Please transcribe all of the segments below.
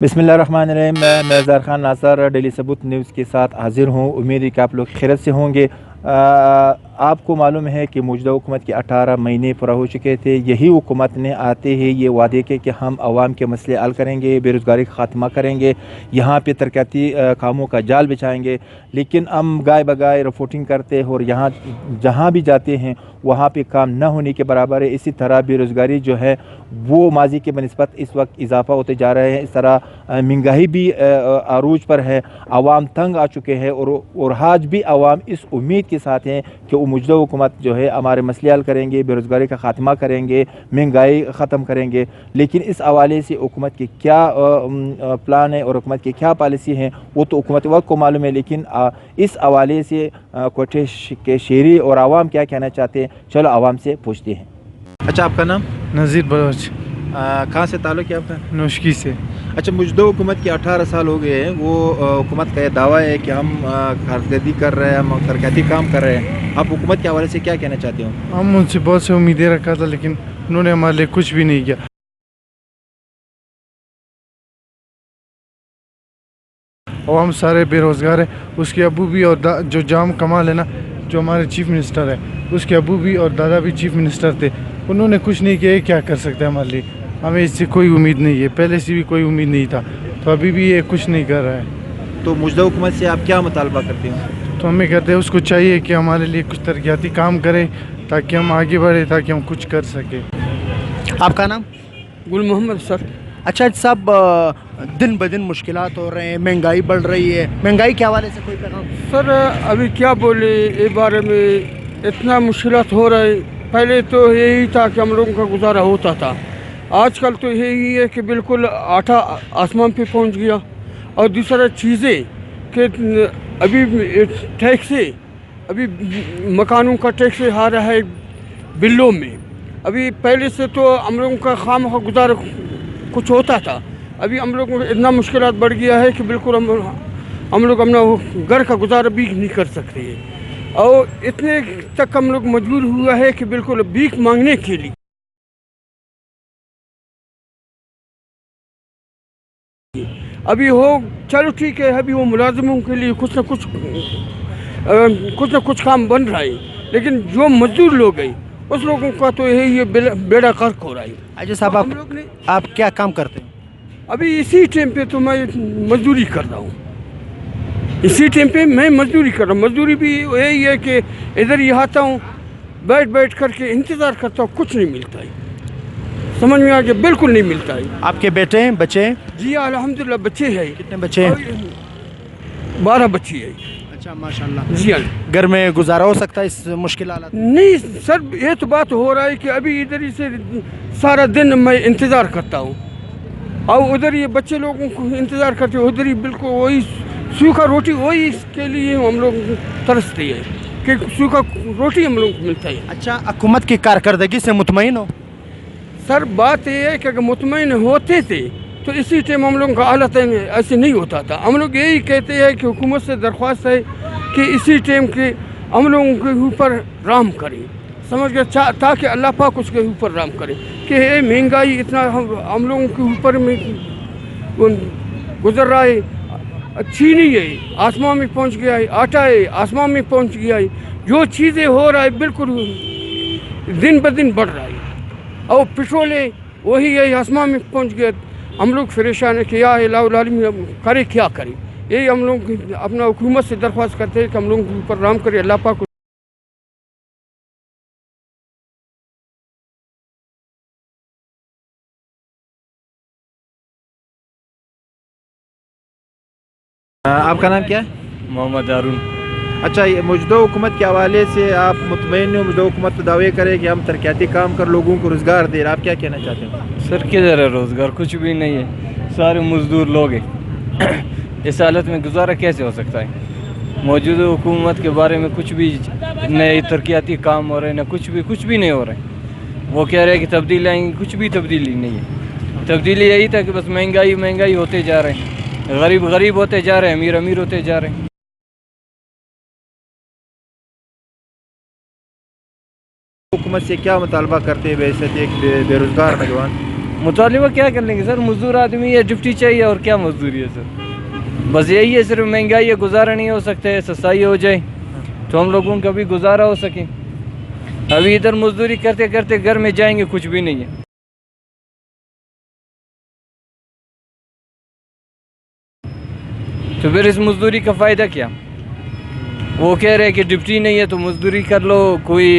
बिस्मिल्लाहिर्रहमानिर्रहीम। मैं ज़र खान नासर डेली सबूत न्यूज़ के साथ हाजिर हूँ। उम्मीद है कि आप लोग खैरियत से होंगे। आपको मालूम है कि मौजूदा हुकूमत के 18 महीने पूरा हो चुके थे। यही हुकूमत ने आते ही ये वादे किए कि हम आवाम के मसले हल करेंगे, बेरोज़गारी का ख़ात्मा करेंगे, यहाँ पे तरक्याती कामों का जाल बिछाएंगे। लेकिन हम गाय बगाए रिपोर्टिंग करते हैं और यहाँ जहाँ भी जाते हैं वहाँ पे काम न होने के बराबर है। इसी तरह बेरोज़गारी जो है वो माजी के बनस्बत इस वक्त इजाफ़ा होते जा रहे हैं। इस तरह महंगाई भी अरूज पर है। आवाम तंग आ चुके हैं और आज भी आवाम इस उम्मीद के साथ हैं कि वो मौजूदा हुकूमत जो है हमारे मसले हल करेंगे, बेरोज़गारी का ख़ात्मा करेंगे, महंगाई ख़त्म करेंगे। लेकिन इस हवाले से हुकूमत के क्या प्लान है और हुकूमत की क्या पॉलिसी हैं वो तो हुकूमत वक्त को मालूम है। लेकिन इस हवाले से कोटे के शहरी और आवाम क्या कहना चाहते हैं, चलो आवाम से पूछते हैं। अच्छा, आपका नाम? नज़ीर बलोच। कहाँ से ताल्लुक़ है आपका? नौशकी से। अच्छा, मौजूदा हुकूमत के 18 साल हो गए हैं। वो हुकूमत का ये दावा है कि हम कारकर्दगी कर रहे हैं, हम तरक्याती काम कर रहे हैं। आप हुकूमत के हवाले से क्या कहना चाहते हो? हम उनसे बहुत से उम्मीदें रखा था लेकिन उन्होंने हमारे लिए कुछ भी नहीं किया। और हम सारे बेरोज़गार हैं। उसके अबू भी और जो जाम कमाल है ना, जो हमारे चीफ मिनिस्टर है, उसके अबू भी और दादा भी चीफ मिनिस्टर थे। उन्होंने कुछ नहीं किया। क्या कर सकते हैं हमारे लिए? हमें इससे कोई उम्मीद नहीं है, पहले से भी कोई उम्मीद नहीं था, तो अभी भी ये कुछ नहीं कर रहा है। तो मौजूदा हुकूमत से आप क्या मुतालबा करते हो? तो हमें कहते हैं उसको चाहिए कि हमारे लिए कुछ तरक्याती काम करे ताकि हम आगे बढ़े, ताकि हम कुछ कर सकें। आपका नाम? गुल मोहम्मद सर। अच्छा साहब, दिन ब दिन मुश्किलात हो रहे हैं, महंगाई बढ़ रही है, महंगाई के हवाले से कोई पैगाम? सर अभी क्या बोले इस बारे में, इतना मुश्किलात हो रहा है। पहले तो यही था कि हम लोगों का गुजारा होता था। आजकल तो यही है कि बिल्कुल आटा आसमान पे पहुंच गया। और दूसरा चीज़ें कि अभी टैक्स से, अभी मकानों का टैक्स आ रहा है बिलों में। अभी पहले से तो हम लोगों का खामखा गुजारा कुछ होता था। अभी हम लोगों को इतना मुश्किलात बढ़ गया है कि बिल्कुल हम लोग अपना घर का गुजारा भी नहीं कर सकते हैं। और इतने तक हम लोग मजबूर हुआ है कि बिल्कुल भीख मांगने के लिए। अभी हो चलो ठीक है, अभी वो मुलाजिमों के लिए कुछ ना कुछ काम बन रहा है, लेकिन जो मजदूर लोग हैं उस लोगों का तो यही बेड़ा गर्क हो रहा है। अच्छा साहब, आप क्या काम करते हैं? अभी इसी टाइम पे तो मैं मजदूरी कर रहा हूँ। इसी टाइम पे मैं मजदूरी कर रहा हूँ। मजदूरी भी यही है कि इधर ही आता हूँ, बैठ करके इंतज़ार करता हूँ, कुछ नहीं मिलता है। समझ में आ गया? बिल्कुल नहीं मिलता है। आपके बेटे हैं, बच्चे हैं? जी अल्हम्दुलिल्लाह बच्चे हैं। कितने बच्चे हैं? 12 बच्ची है। अच्छा माशाल्लाह। जी हाँ। घर में गुजारा हो सकता है इस मुश्किल हालात में? नहीं सर, ये तो बात हो रहा है कि अभी इधर ही से सारा दिन मैं इंतज़ार करता हूँ और उधर ये बच्चे लोगों को इंतज़ार करते, उधर ही बिल्कुल वही सूखा रोटी, वही इसके लिए हम लोग तरसते हैं कि सूखा रोटी हम लोग को मिलता है। अच्छा, हुकूमत की कारकर्दगी से मुतमईन हो? सर बात ये है कि अगर मुतमईन होते थे तो इसी टाइम हम लोगों का हालत ऐसे नहीं होता था। हम लोग यही कहते हैं कि हुकूमत से दरख्वास्त है कि इसी टाइम के हम लोगों के ऊपर राम करें, समझ गए, ताकि अल्लाह पाक उसके ऊपर राम करे कि ये महंगाई इतना हम लोगों के ऊपर में गुजर रहा है। चीनी है आसमान में पहुंच गया है, आटा है आसमान में पहुंच गया है। जो चीज़ें हो रहा है बिल्कुल दिन ब दिन बढ़ रहा है। और पेट्रोल है वही है आसमान में पहुंच गया। हम लोग परेशान है कि या इलाही करे क्या करे। यही हम लोग अपना हुकूमत से दरख्वास्त करते हैं कि हम लोगों के ऊपर राम करे अल्लाह पाक। आपका नाम क्या है? मोहम्मद हारून। अच्छा, ये मौजूदा हुकूमत के हवाले से आप मुतमईन हो? मौजूदा हुकूमत तो दावे करे कि हम तरक्याती काम कर लोगों को रोज़गार दे, आप क्या कहना चाहते हैं? सर किधर है रोज़गार? कुछ भी नहीं है, सारे मजदूर लोग हैं। इस हालत में गुजारा कैसे हो सकता है? मौजूदा हुकूमत के बारे में कुछ भी नए तरक्याती काम हो रहे हैं ना, कुछ भी नहीं हो रहा है। वो कह रहे हैं कि तब्दीली आएंगी, कुछ भी तब्दीली नहीं है। तब्दीली यही था कि बस महंगाई होते जा रहे हैं, गरीब होते जा रहे हैं, अमीर होते जा रहे हैं। हुकूमत से क्या मुतालबा करते हैं वैसे एक बेरोज़गार नौजवान? मुतालिबा क्या कर लेंगे सर, मजदूर आदमी है, ड्यूटी चाहिए और क्या मजदूरी है सर। बस यही है, सिर्फ महंगाई है, गुजारा नहीं हो सकता है, सस्ताई हो जाए तो हम लोगों का भी गुजारा हो सके। अभी इधर मजदूरी करते करते घर में जाएंगे कुछ भी नहीं है। तो फिर इस मजदूरी का फ़ायदा क्या? वो कह रहे हैं कि ड्यूटी नहीं है तो मजदूरी कर लो, कोई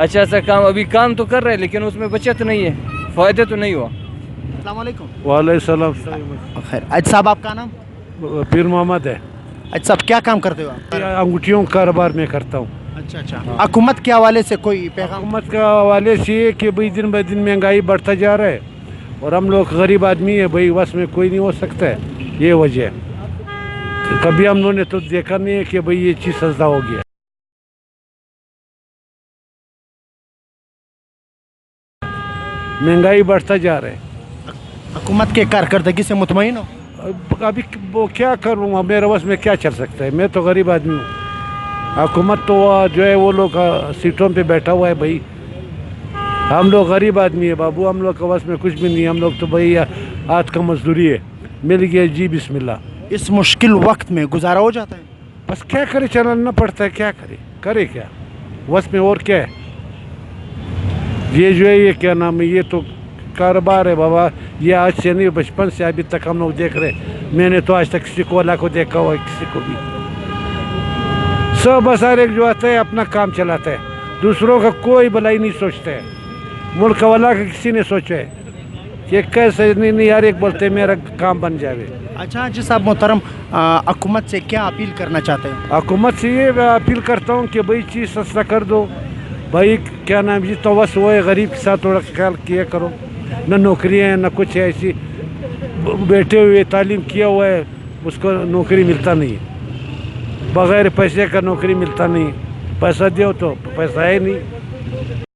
अच्छा सा काम, अभी काम तो कर रहे हैं लेकिन उसमें बचत नहीं है, फ़ायदा तो नहीं हुआ। अस्सलाम वालेकुम। वालेकुम खैर, आज साहब आपका नाम? पीर मोहम्मद है। आज साहब क्या काम करते हो आप? अंगूठियों का कारोबार में करता हूँ। अच्छा अच्छा। हुकूमत के हवाले से कोई पैगाम? हुकूमत के हवाले से ये कि भाई दिन ब दिन महंगाई बढ़ता जा रहा है और हम लोग गरीब आदमी है भाई, बस में कोई नहीं हो सकता है, ये वजह है। कभी हम लोगों ने तो देखा नहीं है कि भाई ये चीज़ सस्ता हो गया। महंगाई बढ़ता जा रहा है। हुकूमत के कारकर्दगी से मुतमईन हो? अभी वो क्या करूँगा, मेरे बस में क्या चल सकता है, मैं तो गरीब आदमी हूँ। हुकूमत तो जो है वो लोग सीटों पे बैठा हुआ है भाई, हम लोग गरीब आदमी है बाबू, हम लोग के बस में कुछ भी नहीं, हम लोग तो भाई हाथ का मजदूरी है, मिल गया जी बिस्मिल्लाह। इस मुश्किल वक्त में गुजारा हो जाता है? बस क्या करे, चलना पड़ता है, क्या करे क्या बस में, और क्या है। ये जो है ये क्या नाम है, ये तो कारोबार है बाबा, ये आज से नहीं, बचपन से अभी तक हम लोग देख रहे। मैंने तो आज तक किसी को अल्लाह को देखा हुआ है, किसी को भी। सब बस हर एक जो आता है अपना काम चलाता है, दूसरों का कोई भलाई नहीं सोचता है, मुल्क वाला का किसी ने सोचा है कि कैसे नहीं यार, एक बोलते मेरा काम बन जाए। अच्छा जी साहब मोहतरम, हुकूमत से क्या अपील करना चाहते हैं? हुकूमत से ये अपील करता हूँ कि भाई चीज़ सस्ता कर दो भाई, क्या नाम जी, तो बस वो है, गरीब के साथ थोड़ा ख्याल किया करो। न नौकरियाँ हैं न कुछ है, ऐसी बैठे हुए तालीम किया हुआ है उसको नौकरी मिलता नहीं है, बग़ैर पैसे का नौकरी मिलता नहीं, पैसा दो तो पैसा है नहीं।